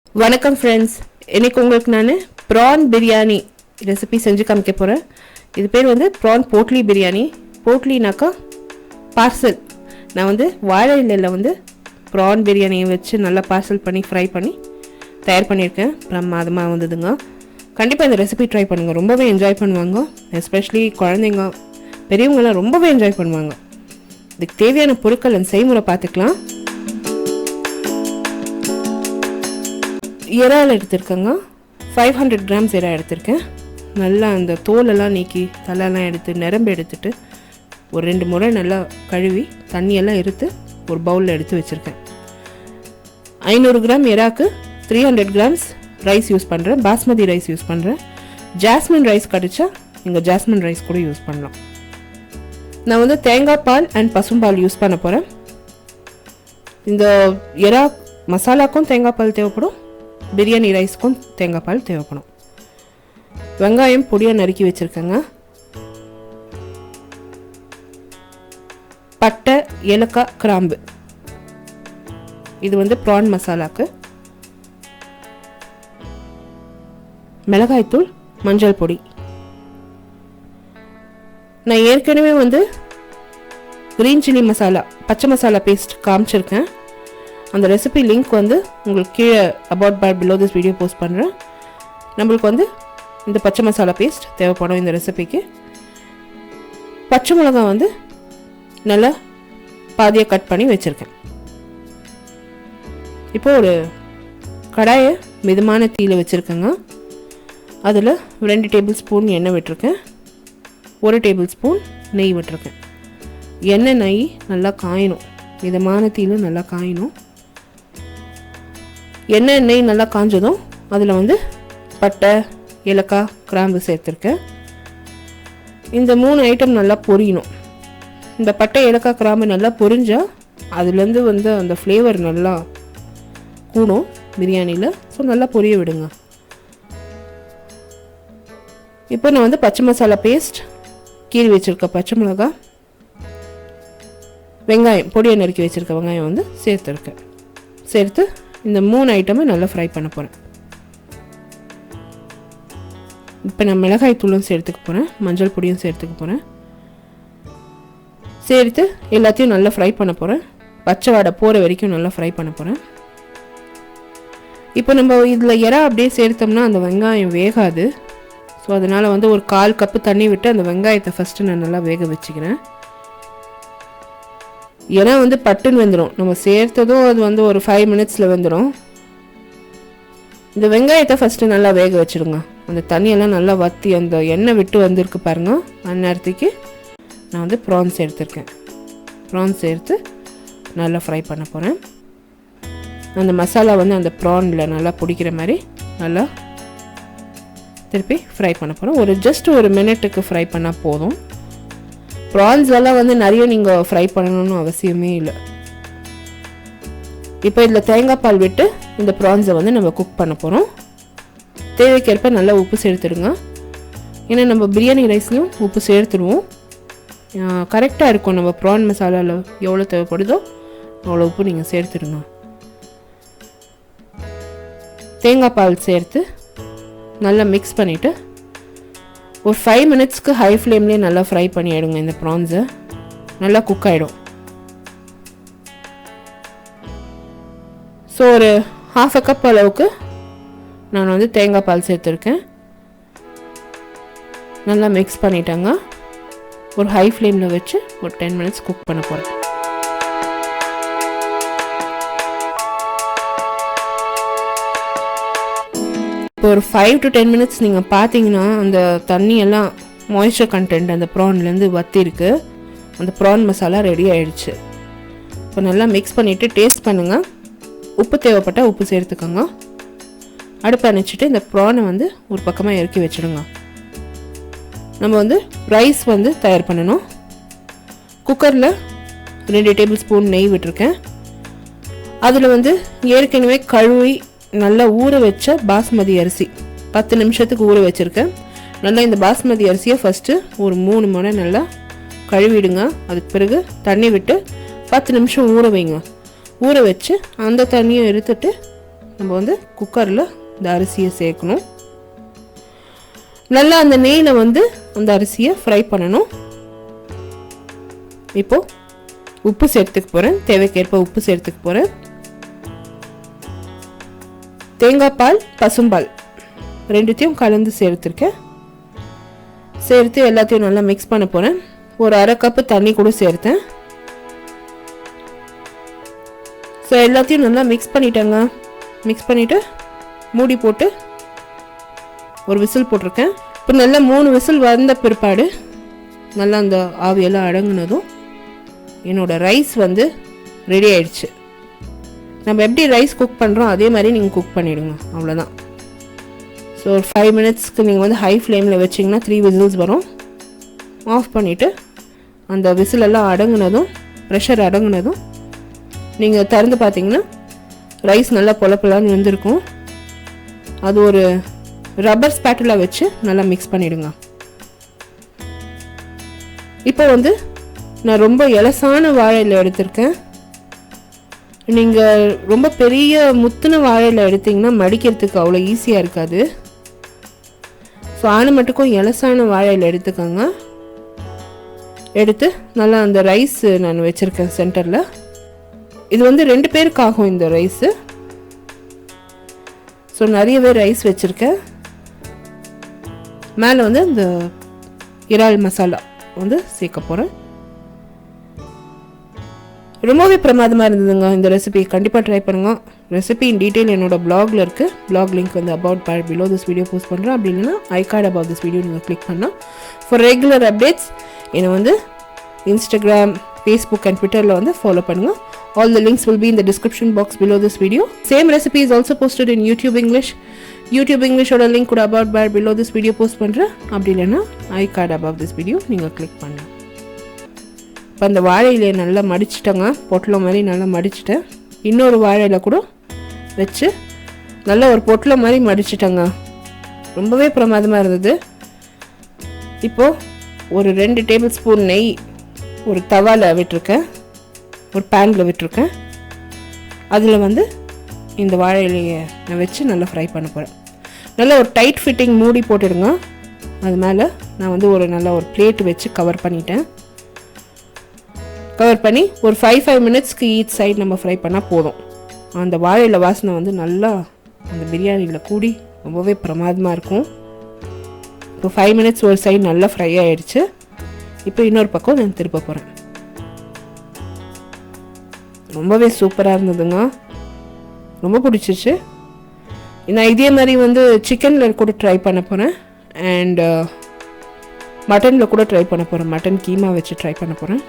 வணக்கம் ஃப்ரெண்ட்ஸ், இன்னைக்கு உங்களுக்கு நான் ப்ரான் பிரியாணி ரெசிபி செஞ்சு காமிக்க போகிறேன். இது பேர் வந்து ப்ரான் போட்லி பிரியாணி. போட்லினாக்கா பார்சல். நான் வந்து வாழை இலையில் வந்து ப்ரான் பிரியாணியை வச்சு நல்லா பார்சல் பண்ணி ஃப்ரை பண்ணி தயார் பண்ணியிருக்கேன். பிரமாதமாக வந்ததுங்க. கண்டிப்பாக இந்த ரெசிபி ட்ரை பண்ணுங்கள், ரொம்பவே என்ஜாய் பண்ணுவாங்க. எஸ்பெஷலி குழந்தைங்க பெரியவங்களாம் ரொம்பவே என்ஜாய் பண்ணுவாங்க. இதுக்கு தேவையான பொருட்கள் அந்த செய்முறை பார்த்துக்கலாம். இறால் எடுத்திருக்கேங்க, 500 கிராம்ஸ் இறால் எடுத்திருக்கேன். நல்லா அந்த தோலெல்லாம் நீக்கி தலையெல்லாம் எடுத்து நரம்பு எடுத்துட்டு ஒரு 2 முறை நல்லா கழுவி தண்ணியெல்லாம் எடுத்து ஒரு பவுலில் எடுத்து வச்சுருக்கேன். 500 கிராம் இறாக்கு 300 கிராம்ஸ் ரைஸ் யூஸ் பண்ணுறேன். பாஸ்மதி ரைஸ் யூஸ் பண்ணுறேன். ஜாஸ்மின் ரைஸ் கிடச்சா நீங்கள் ஜாஸ்மின் ரைஸ் கூட யூஸ் பண்ணலாம். நான் வந்து தேங்காய் பால் அண்ட் பசும்பால் யூஸ் பண்ண போகிறேன். இந்த இறா மசாலாக்கும் தேங்காய் பால் தேவைப்படும், பிரியாணி ரைஸ்க்கும் தேங்காய் பால் தேவைப்படும். வெங்காயம் பொடியாக நறுக்கி வச்சுருக்கேங்க. பட்டை, ஏலக்காய், கிராம்பு. இது வந்து ப்ரான் மசாலாக்கு. மிளகாய்த்தூள், மஞ்சள் பொடி. நான் ஏற்கனவே வந்து கிரீன் சில்லி மசாலா, பச்சை மசாலா பேஸ்ட் காமிச்சிருக்கேன். அந்த ரெசிபி லிங்க் வந்து உங்களுக்கு கீழே about bar below this video post பண்ணுறேன். நம்மளுக்கு வந்து இந்த பச்சை மசாலா பேஸ்ட் தேவைப்படும் இந்த ரெசிபிக்கு. பச்சை மிளகாய் வந்து நல்லா பாதியாக கட் பண்ணி வச்சுருக்கேன். இப்போ ஒரு கடாயை மிதமான தீயில் வச்சுருக்கேங்க. அதில் 2 டேபிள் ஸ்பூன் எண்ணெய் விட்டுருக்கேன். 1 டேபிள் ஸ்பூன் நெய் விட்டுருக்கேன். எண்ணெய் நெய் நல்லா காயணும், மிதமான தீயில் நல்லா காயணும். எண்ணெய் நெய் நல்லா காஞ்சதும் அதில் வந்து பட்டை, ஏலக்காய், கிராம்பு சேர்த்துருக்கேன். இந்த 3 ஐட்டம் நல்லா பொரியணும். இந்த பட்டை, ஏலக்காய், கிராம்பு நல்லா பொரிஞ்சால் அதுலேருந்து வந்து அந்த ஃப்ளேவர் நல்லா கூடும் பிரியாணியில். ஸோ நல்லா பொரிய விடுங்க. இப்போ நான் வந்து பச்சை மசாலா பேஸ்ட், கீறி வச்சுருக்க பச்சை மிளகாய், வெங்காயம் பொடியை நறுக்கி வச்சுருக்க வெங்காயம் வந்து சேர்த்துருக்கேன். சேர்த்து இந்த 3 ஐட்டமே நல்லா ஃப்ரை பண்ண போகிறேன். இப்போ நான் மிளகாய் தூளும் சேர்த்துக்க போகிறேன், மஞ்சள் பொடியும் சேர்த்துக்க போகிறேன். சேர்த்து எல்லாத்தையும் நல்லா ஃப்ரை பண்ண போகிறேன். பச்சை வாடை போகிற வரைக்கும் நல்லா ஃப்ரை பண்ண போகிறேன். இப்போ நம்ம இதில் இறா அப்படியே சேர்த்தோம்னா அந்த வெங்காயம் வேகாது. ஸோ அதனால் வந்து ஒரு 1/4 கப்பு தண்ணி விட்டு அந்த வெங்காயத்தை ஃபஸ்ட்டு நான் நல்லா வேக வச்சுக்கிறேன். ஏன்னா வந்து பட்டுன்னு வெந்துடும். நம்ம சேர்த்ததும் அது வந்து ஒரு 5 மினிட்ஸில் வெந்துடும். இந்த வெங்காயத்தை ஃபஸ்ட்டு நல்லா வேக வச்சுடுங்க. அந்த தண்ணியெல்லாம் நல்லா வற்றி அந்த எண்ணெய் விட்டு வந்திருக்கு பாருங்க. அந்த நேரத்துக்கு நான் வந்து ப்ரான்ஸ் எடுத்துருக்கேன். ப்ரான்ஸ் சேர்த்து நல்லா ஃப்ரை பண்ண போகிறேன். அந்த மசாலா வந்து அந்த ப்ரானில் நல்லா பிடிக்கிற மாதிரி நல்லா திருப்பி ஃப்ரை பண்ண போகிறேன். ஜஸ்ட் ஒரு மினிட்டுக்கு ஃப்ரை பண்ணால் போதும். ப்ரான்ஸ் எல்லாம் வந்து நிறைய நீங்கள் ஃப்ரை பண்ணணும்னு அவசியமே இல்லை. இப்போ இதில் தேங்காய் பால் விட்டு இந்த ப்ரான்ஸை வந்து நம்ம குக் பண்ண போகிறோம். தேவைக்கேற்ப நல்லா உப்பு சேர்த்துடுங்க. ஏன்னா நம்ம பிரியாணி ரைஸ்லையும் உப்பு சேர்த்துடுவோம். கரெக்டாக இருக்கும். நம்ம ப்ரான் மசாலாவில் எவ்வளோ தேவைப்படுதோ அவ்வளோ உப்பு நீங்கள் சேர்த்துடுங்க. தேங்காய் பால் சேர்த்து நல்லா மிக்ஸ் பண்ணிவிட்டு ஒரு 5 மினிட்ஸ்க்கு ஹை ஃப்ளேம்லேயே நல்லா ஃப்ரை பண்ணி எடுங்க. இந்த ப்ரான்ஸை நல்லா குக் ஆகிடும். ஸோ ஒரு 1/2 கப் அளவுக்கு நான் வந்து தேங்காய் பால் சேர்த்துருக்கேன். நல்லா மிக்ஸ் பண்ணிட்டேங்க. ஒரு ஹை ஃப்ளேமில் வச்சு ஒரு 10 மினிட்ஸ் குக் பண்ண போகிறேன். இப்போ ஒரு 5 to 10 மினிட்ஸ் நீங்கள் பார்த்தீங்கன்னா அந்த தண்ணியெல்லாம் மாய்ஸ்சர் கண்டென்ட் அந்த ப்ரான்லேருந்து வற்றிருக்கு. அந்த ப்ரான் மசாலா ரெடி ஆகிடுச்சு. இப்போ நல்லா மிக்ஸ் பண்ணிவிட்டு டேஸ்ட் பண்ணுங்கள். உப்பு தேவைப்பட்டால் உப்பு சேர்த்துக்கோங்க. அடுப்பு அணைச்சிட்டு இந்த ப்ரானை வந்து ஒரு பக்கமாக இறக்கி வச்சுடுங்க. நம்ம வந்து ரைஸ் வந்து தயார் பண்ணணும். குக்கரில் 2 டேபிள் ஸ்பூன் நெய் விட்டுருக்கேன். அதில் வந்து ஏற்கனவே கழுவி நல்லா ஊற வச்ச பாஸ்மதி அரிசி 10 நிமிஷத்துக்கு ஊற வச்சுருக்கேன். நல்லா இந்த பாஸ்மதி அரிசியை ஃபஸ்ட்டு ஒரு 3 முறை நல்லா கழுவிடுங்க. அதுக்கு பிறகு தண்ணி விட்டு 10 நிமிஷம் ஊற வைங்க. ஊற வச்சு அந்த தண்ணியை எடுத்துட்டு நம்ம வந்து குக்கரில் இந்த அரிசியை சேர்க்கணும். நல்லா அந்த நெய்யில் வந்து அந்த அரிசியை ஃப்ரை பண்ணணும். இப்போது உப்பு சேர்த்துக்க போகிறேன், தேவைக்கேற்ப உப்பு சேர்த்துக்க போகிறேன். தேங்காய் பால், பசும்பால் ரெண்டுத்தையும் கலந்து சேர்த்துருக்கேன். சேர்த்து எல்லாத்தையும் நல்லா மிக்ஸ் பண்ண போகிறேன். ஒரு அரை கப்பு தண்ணி கூட சேர்த்தேன். ஸோ எல்லாத்தையும் நல்லா மிக்ஸ் பண்ணிட்டேங்க. மிக்ஸ் பண்ணிவிட்டு மூடி போட்டு ஒரு விசில் போட்டிருக்கேன். இப்போ நல்லா 3 விசில் வந்த பிற்பாடு நல்லா அந்த ஆவியெல்லாம் அடங்குனதும் என்னோடய ரைஸ் வந்து ரெடி ஆயிடுச்சு. நம்ம எப்படி ரைஸ் குக் பண்ணுறோம் அதே மாதிரி நீங்கள் குக் பண்ணிவிடுங்க, அவ்வளோதான். ஸோ ஒரு 5 மினிட்ஸ்க்கு நீங்கள் வந்து ஹை ஃப்ளேமில் வச்சிங்கன்னா 3 விசில்ஸ் வரும். ஆஃப் பண்ணிவிட்டு அந்த விசிலெல்லாம் அடங்குனதும், ப்ரெஷர் அடங்குனதும் நீங்கள் திறந்து பார்த்தீங்கன்னா ரைஸ் நல்லா பொலப்பொலான்னு வெந்திருக்கும். அது ஒரு ரப்பர் ஸ்பேட்டுலா வச்சு நல்லா மிக்ஸ் பண்ணிவிடுங்க. இப்போ வந்து நான் ரொம்ப எலசான வாழையில் எடுத்திருக்கேன். நீங்கள் ரொம்ப பெரிய முத்துன வாழையில் எடுத்திங்கன்னா மடிக்கிறதுக்கு அவ்வளோ ஈஸியாக இருக்காது. ஸோ ஆனமட்டுக்கும் எலசான வாழையில் எடுத்துக்கோங்க. எடுத்து நல்லா அந்த ரைஸ் நான் வச்சுருக்கேன் சென்டரில். இது வந்து 2 பேருக்கு ஆகும் இந்த ரைஸு. ஸோ நிறையவே ரைஸ் வச்சுருக்கேன். மேலே வந்து இந்த இறால் மசாலா வந்து சேர்க்க போகிறேன். ரொம்பவே பிரமாதமாக இருந்ததுங்க இந்த ரெசிபி. கண்டிப்பாக ட்ரை பண்ணுங்க. ரெசிபி இன் டீட்டெயில் என்னோடய பிளாகில் இருக்குது. பிளாக் லிங்க் வந்து about bar below this video post பண்ணுறேன். அப்படி இல்லைன்னா I card about this video நீங்கள் கிளிக் பண்ணால் ஃபார் ரெகுலர் அப்டேட்ஸ் என்னை வந்து இன்ஸ்டாகிராம், ஃபேஸ்புக் அண்ட் ட்விட்டரில் வந்து ஃபாலோ பண்ணுங்கள். All the links will be in the description box below this video. Same recipe is also posted in YouTube English. YouTube English oda link kuda about bar below this video post பண்றேன். அப்படி இல்லைன்னா I card above this video நீங்கள் click பண்ணலாம். இப்போ அந்த வாழையிலே நல்லா மடிச்சிட்டேங்க. பொட்டலம் மாதிரி நல்லா மடிச்சிட்டேன். இன்னொரு வாழையில் கூட வச்சு நல்லா ஒரு பொட்டலம் மாதிரி மடிச்சிட்டேங்க. ரொம்பவே பிரமாதமாக இருந்தது. இப்போது ஒரு 2 டேபிள் ஸ்பூன் நெய் ஒரு தவாவில் விட்டுருக்கேன், ஒரு பேனில் விட்டுருக்கேன். அதில் வந்து இந்த வாழை இலையை நான் வச்சு நல்லா ஃப்ரை பண்ண போகிறேன். நல்லா ஒரு டைட் ஃபிட்டிங் மூடி போட்டுடுங்க. அது மேலே நான் வந்து நல்ல ஒரு பிளேட் வச்சு கவர் பண்ணிட்டேன். கவர் பண்ணி ஒரு 5 மினிட்ஸ்க்கு ஈச் சைடு நம்ம ஃப்ரை பண்ணால் போதும். அந்த வாழையில் வாசனை வந்து நல்லா அந்த பிரியாணியில் கூடி ரொம்பவே பிரமாதமாக இருக்கும். இப்போ 5 மினிட்ஸ் ஒரு சைடு நல்லா ஃப்ரை ஆகிடுச்சு. இப்போ இன்னொரு பக்கம் நான் திருப்ப போகிறேன். ரொம்பவே சூப்பராக இருந்ததுங்க. ரொம்ப பிடிச்சிச்சு. நான் இதே மாதிரி வந்து சிக்கனில் கூட ட்ரை பண்ண போகிறேன் அண்ட் மட்டனில் கூட ட்ரை பண்ண போகிறேன். மட்டன் கீமா வச்சு ட்ரை பண்ண போகிறேன்.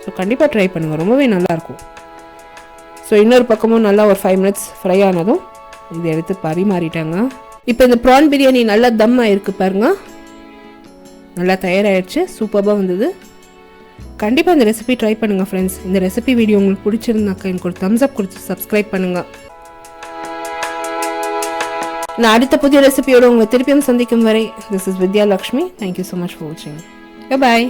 ஸோ கண்டிப்பாக ட்ரை பண்ணுங்கள், ரொம்பவே நல்லாயிருக்கும். ஸோ இன்னொரு பக்கமும் நல்லா ஒரு 5 மினிட்ஸ் ஃப்ரை ஆனதும் இதை எடுத்து பரிமாறிட்டாங்க. இப்போ இந்த ப்ரான் பிரியாணி நல்லா தம் ஆகிருக்கு பாருங்கள். நல்லா தயாராகிடுச்சு. சூப்பராக வந்தது. கண்டிப்பாக இந்த ரெசிபி ட்ரை பண்ணுங்கள் ஃப்ரெண்ட்ஸ். இந்த ரெசிபி வீடியோ உங்களுக்கு பிடிச்சிருந்தாக்கா எனக்கு ஒரு தம்ஸ் அப் கொடுத்து சப்ஸ்கிரைப் பண்ணுங்கள். நான் அடுத்த புதிய ரெசிபியோடு உங்களை திருப்பியும் சந்திக்கும் வரை, this is Vidya Lakshmi. Thank you so much for வாட்சிங். பாய்.